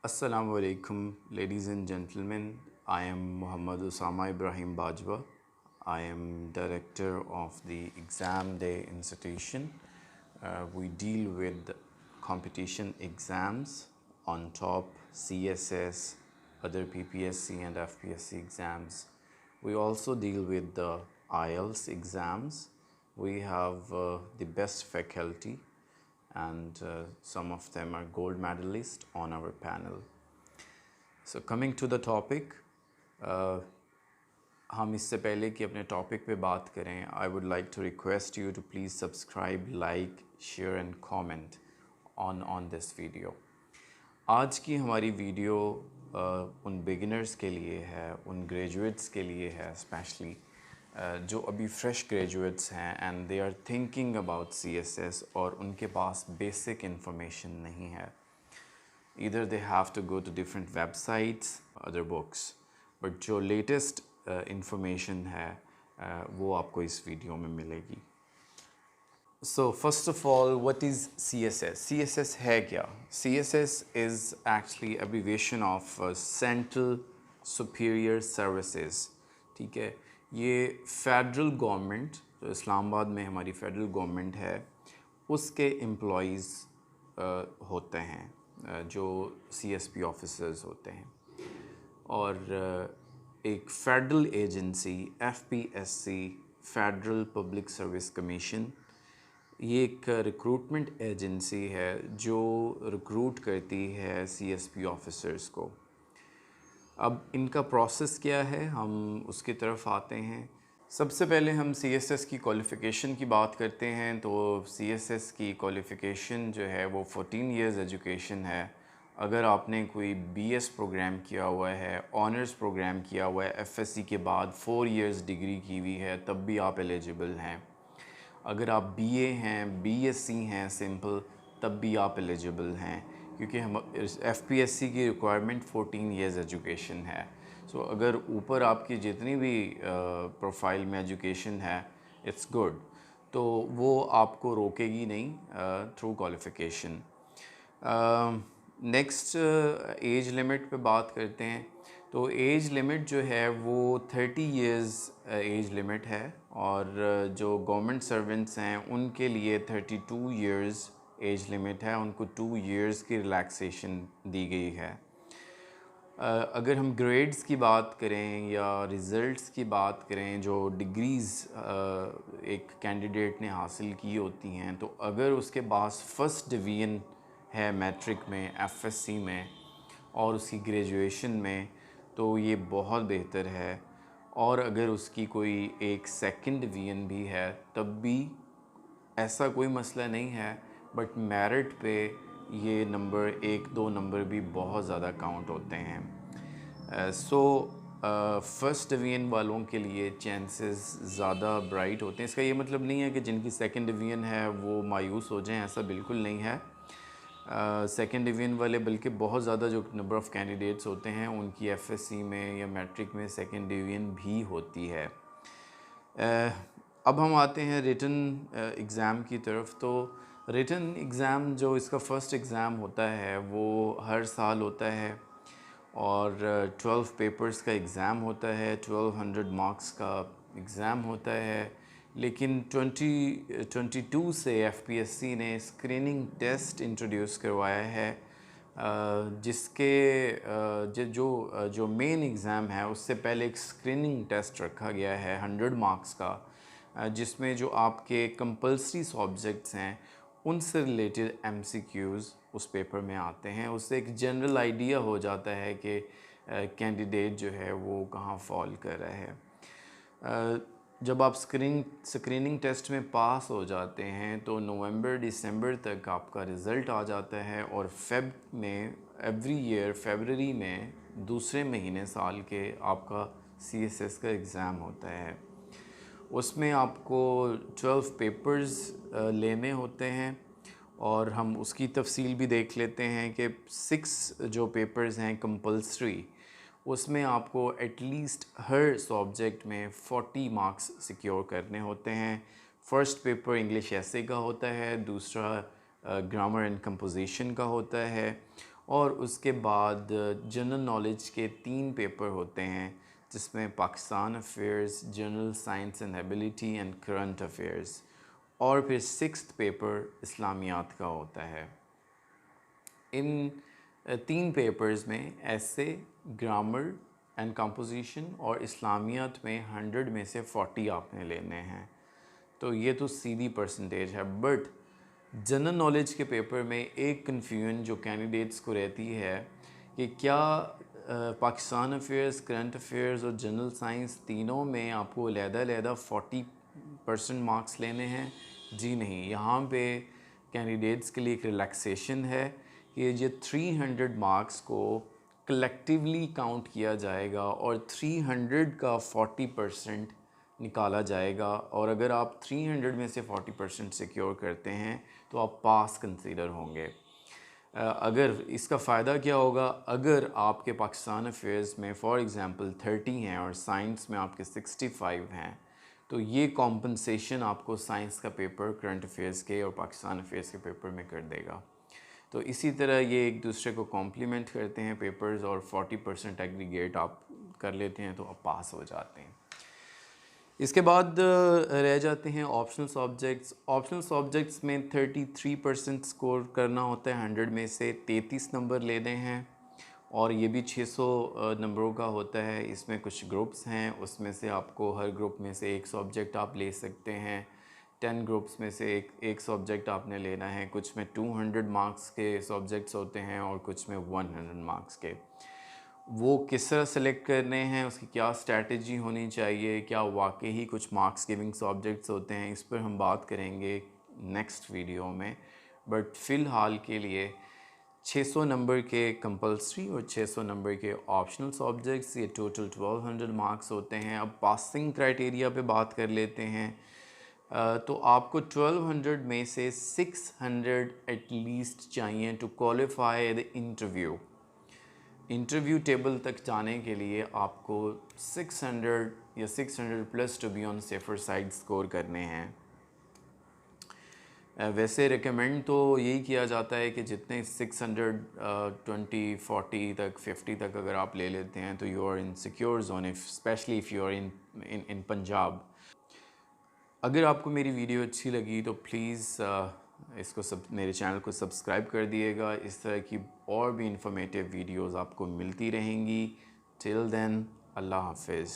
Assalamu alaikum, ladies and gentlemen. I am Muhammad Usama Ibrahim Bajwa. I am director of the Exam Day Institution. We deal with competition exams on top CSS, other PPSC and FPSC exams. We also deal with the IELTS exams. We have the best faculty and some of them are gold medalists on our panel. So coming to the topic, हम इससे पहले कि अपने topic पे बात करें, I would like to request you to please subscribe, like, share and comment on this video. आज की हमारी वीडियो उन बिगिनर्स के लिए है, उन ग्रेजुएट्स के लिए है स्पेशली, जो अभी फ्रेश ग्रेजुएट्स हैं and they are thinking about CSS और उनके पास बेसिक इंफॉर्मेशन नहीं है. Either they have to go to different websites, other books, but जो latest information है वो आपको इस वीडियो में मिलेगी. So first of all, what is CSS? CSS है क्या? CSS is actually abbreviation of Central Superior Services. ठीक है, ये फेडरल गवर्नमेंट, जो इस्लामाबाद में हमारी फेडरल गवर्नमेंट है, उसके एम्प्लॉइज़ होते हैं जो CSP ऑफिसर्स होते हैं. और एक federal agency FPSC, federal public service commission, ये एक रिक्रूटमेंट एजेंसी है जो रिक्रूट करती है CSP ऑफिसर्स को. अब इनका प्रोसेस क्या है, हम उसकी तरफ आते हैं. सबसे पहले हम CSS की क्वालिफ़िकेशन की बात करते हैं. तो CSS की क्वालिफ़िकेशन जो है वो 14 इयर्स एजुकेशन है. अगर आपने कोई BS प्रोग्राम किया हुआ है, ऑनर्स प्रोग्राम किया हुआ है, FSC के बाद 4 इयर्स डिग्री की हुई है, तब भी आप एलिजिबल हैं. अगर आप BA हैं, BSc हैं सिंपल, तब भी आप एलिजिबल हैं, क्योंकि हम FPSC की रिक्वायरमेंट 14 इयर्स एजुकेशन है. सो अगर ऊपर आपकी जितनी भी प्रोफाइल में एजुकेशन है, इट्स गुड, तो वो आपको रोकेगी नहीं through qualification. Next age limit पे बात करते हैं. तो एज लिमिट जो है वो 30 इयर्स एज लिमिट है, और जो गवर्नमेंट सर्वेंट्स हैं उनके लिए 32 इयर्स एज लिमिट है. उनको 2 इयर्स की रिलैक्सेशन दी गई है. अगर हम ग्रेड्स की बात करें या रिज़ल्ट्स की बात करें, जो डिग्रीज़ एक कैंडिडेट ने हासिल की होती हैं, तो अगर उसके पास फर्स्ट डिवीज़न है मैट्रिक में, FSC में और उसकी ग्रेजुएशन में, तो ये बहुत बेहतर है. और अगर उसकी कोई एक सेकंड डिवीज़न भी है, तब भी ऐसा कोई मसला नहीं है. बट मेरिट पे ये नंबर 1-2 नंबर भी बहुत ज़्यादा काउंट होते हैं. सो फर्स्ट डिवीज़न वालों के लिए चांसेस ज़्यादा ब्राइट होते हैं. इसका ये मतलब नहीं है कि जिनकी सेकंड डिवीज़न है वो मायूस हो जाएं, ऐसा बिल्कुल नहीं है. सेकंड डिवीज़न वाले बल्कि बहुत ज़्यादा जो नंबर ऑफ़ कैंडिडेट्स होते हैं उनकी FSC में या मैट्रिक में सेकंड डिवीज़न भी होती है. अब हम आते हैं रिटन एग्ज़ाम की तरफ. तो रिटन एग्ज़ाम जो इसका फ़र्स्ट एग्ज़ाम होता है वो हर साल होता है, और 12 पेपर्स का एग्ज़ाम होता है, 1200 मार्क्स का एग्ज़ाम होता है. लेकिन 2022 से FPSC ने स्क्रीनिंग टेस्ट इंट्रोड्यूस करवाया है, जिसके जो मेन एग्ज़ाम है उससे पहले एक स्क्रीनिंग टेस्ट रखा गया है 100 मार्क्स का, जिसमें जो आपके कंपल्सरी सब्जेक्ट्स हैं उनसे रिलेटेड MCQs उस पेपर में आते हैं. उससे एक जनरल आइडिया हो जाता है कि कैंडिडेट जो है वो कहाँ फॉल कर रहा है. जब आप स्क्रीनिंग टेस्ट में पास हो जाते हैं तो नवंबर-दिसंबर तक आपका रिज़ल्ट आ जाता है, और फेब में एवरी ईयर फरवरी में दूसरे महीने साल के आपका CSS का एग्ज़ाम होता है. उसमें आपको 12 पेपर्स लेने होते हैं, और हम उसकी तफसील भी देख लेते हैं कि 6 जो पेपर्स हैं कंपल्सरी, उसमें आपको एटलीस्ट हर सब्जेक्ट में 40 मार्क्स सिक्योर करने होते हैं. फ़र्स्ट पेपर इंग्लिश ऐसे का होता है, दूसरा ग्रामर एंड कंपोजिशन का होता है, और उसके बाद जनरल नॉलेज के 3 पेपर होते हैं, जिसमें Pakistan affairs, general science and ability and current affairs, और फिर 6th पेपर इस्लामियात का होता है। इन 3 पेपर्स में ऐसे, ग्रामर एंड कंपोजिशन और इस्लामियात में 100 में से 40 आपने लेने हैं। तो ये तो सीधी परसेंटेज है। बट जनरल नॉलेज के पेपर में एक कन्फ्यूजन जो कैंडिडेट्स को रहती है कि क्या पाकिस्तान अफेयर्स, करंट अफेयर्स और जनरल साइंस तीनों में आपको अलहदा 40% मार्क्स लेने हैं। जी नहीं, यहाँ पे कैंडिडेट्स के लिए एक रिलैक्सेशन है कि ये 300 मार्क्स को कलेक्टिवली काउंट किया जाएगा और 300 का 40% निकाला जाएगा, और अगर आप 300 में से 40% सिक्योर करते हैं तो आप पास कंसीडर होंगे। अगर इसका फ़ायदा क्या होगा, अगर आपके पाकिस्तान अफेयर्स में फॉर एग्ज़ाम्पल 30 हैं और साइंस में आपके 65 हैं, तो ये कॉम्पनसेशन आपको साइंस का पेपर करंट अफेयर्स के और पाकिस्तान अफेयर्स के पेपर में कर देगा। तो इसी तरह ये एक दूसरे को कॉम्प्लीमेंट करते हैं पेपर्स, और 40% एग्रीगेट आप कर लेते हैं तो आप पास हो जाते हैं। इसके बाद रह जाते हैं ऑप्शनल सब्जेक्ट्स। ऑप्शनल सब्जेक्ट्स में 33% स्कोर करना होता है, 100 में से 33 नंबर लेने हैं, और ये भी 600 नंबरों का होता है। इसमें कुछ ग्रुप्स हैं, उसमें से आपको हर ग्रुप में से एक सब्जेक्ट आप ले सकते हैं। 10 ग्रुप्स में से एक सब्जेक्ट आपने लेना है। कुछ में 200 मार्क्स के सब्जेक्ट्स होते हैं और कुछ में 100 मार्क्स के। वो किस तरह सेलेक्ट करने हैं, उसकी क्या स्ट्रैटेजी होनी चाहिए, क्या वाकई ही कुछ मार्क्स गिविंग सब्जेक्ट्स होते हैं, इस पर हम बात करेंगे नेक्स्ट वीडियो में। बट फ़िलहाल के लिए 600 नंबर के कंपलसरी और 600 नंबर के ऑप्शनल सब्जेक्ट्स, ये टोटल 1200 मार्क्स होते हैं। अब पासिंग क्राइटेरिया पे बात कर लेते हैं। तो आपको 1200 में से 600 एटलीस्ट चाहिए to qualify the interview. Interview table तक जाने के लिए आपको 600 या 600 plus to be on safer side score करने हैं। वैसे रिकमेंड तो यही किया जाता है कि जितने 620, 40 तक, 50 तक अगर आप ले लेते हैं तो you are in secure zone, specially if you are in Punjab. अगर आपको मेरी वीडियो अच्छी लगी तो प्लीज़ मेरे चैनल को सब्सक्राइब कर दिएगा। इस तरह की और भी इंफॉर्मेटिव वीडियोस आपको मिलती रहेंगी। टिल देन, अल्लाह हाफिज़।